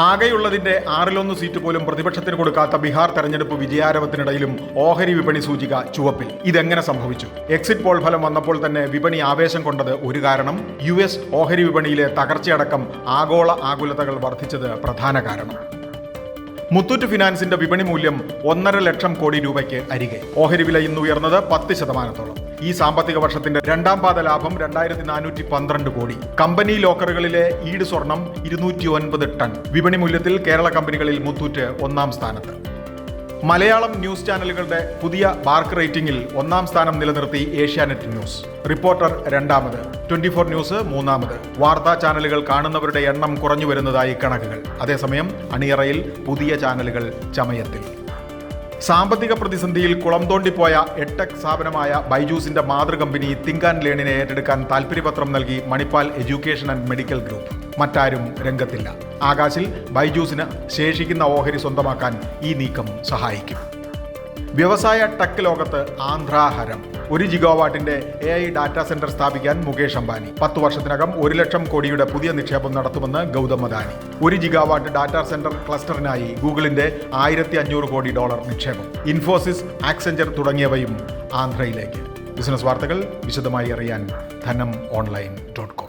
ആകെയുള്ളതിന്റെ 1/6 seat പോലും പ്രതിപക്ഷത്തിന് കൊടുക്കാത്ത ബീഹാർ തെരഞ്ഞെടുപ്പ് വിജയാരവത്തിനിടയിലും ഓഹരി വിപണി സൂചിക ചുവപ്പിൽ. ഇതെങ്ങനെ സംഭവിച്ചു? എക്സിറ്റ് പോൾ ഫലം വന്നപ്പോൾ തന്നെ വിപണി ആവേശം കൊണ്ടത് ഒരു കാരണം. US ഓഹരി വിപണിയിലെ തകർച്ചയടക്കം ആഗോള ആകുലതകൾ വർദ്ധിച്ചത് പ്രധാന കാരണം. മുത്തൂറ്റ് ഫിനാൻസിന്റെ വിപണി മൂല്യം 1.5 ലക്ഷം കോടി രൂപയ്ക്ക് അരികെ. ഓഹരി വില ഇന്ന് ഉയർന്നത് 10%. ഈ സാമ്പത്തിക വർഷത്തിന്റെ രണ്ടാം പാദ ലാഭം 2412 കോടി. കമ്പനി ലോക്കറുകളിലെ ഈട് സ്വർണം 209 ടൺ. വിപണി മൂല്യത്തിൽ കേരള കമ്പനികളിൽ മുത്തൂറ്റ് 1-ാം സ്ഥാനത്ത്. മലയാളം ന്യൂസ് ചാനലുകളുടെ പുതിയ ബാർക്ക് റേറ്റിംഗിൽ 1-ാം സ്ഥാനം നിലനിർത്തി ഏഷ്യാനെറ്റ് ന്യൂസ്. റിപ്പോർട്ടർ 2-ാമത്, 24 ന്യൂസ് 3-ാമത്. വാർത്താ ചാനലുകൾ കാണുന്നവരുടെ എണ്ണം കുറഞ്ഞു വരുന്നതായി കണക്കുകൾ. അതേസമയം അണിയറയിൽ പുതിയ ചാനലുകൾ ചമയത്തിൽ. സാമ്പത്തിക പ്രതിസന്ധിയിൽ കുളം തോണ്ടിപ്പോയ എഡ്ടെക് സ്ഥാപനമായ ബൈജൂസിന്റെ മാതൃകമ്പനി തിങ്ക് ആൻഡ് ലേണിനെ ഏറ്റെടുക്കാൻ താൽപര്യപത്രം നൽകി Manipal education and medical group. മറ്റാരും രംഗത്തില്ല. ആകാശിൽ ബൈജൂസിന് ശേഷിക്കുന്ന ഓഹരി സ്വന്തമാക്കാൻ ഈ നീക്കം സഹായിക്കും. വ്യവസായ ടെക് ലോകത്ത് ആന്ധ്രാഹരം. 1 ജിഗാവാട്ടിന്റെ AI ഡാറ്റാ സെന്റർ സ്ഥാപിക്കാൻ മുകേഷ് അംബാനി. 10 വർഷത്തിനകം 1 ലക്ഷം കോടിയുടെ പുതിയ നിക്ഷേപം നടത്തുമെന്ന് Gautam Adani. 1 gigawatt data centre ക്ലസ്റ്ററിനായി ഗൂഗിളിന്റെ $1500 കോടി നിക്ഷേപം. ഇൻഫോസിസ്, ആക്സെഞ്ചർ തുടങ്ങിയവയും ആന്ധ്രയിലേക്ക്. ബിസിനസ് വാർത്തകൾ വിശദമായി അറിയാൻ ധനം online.com.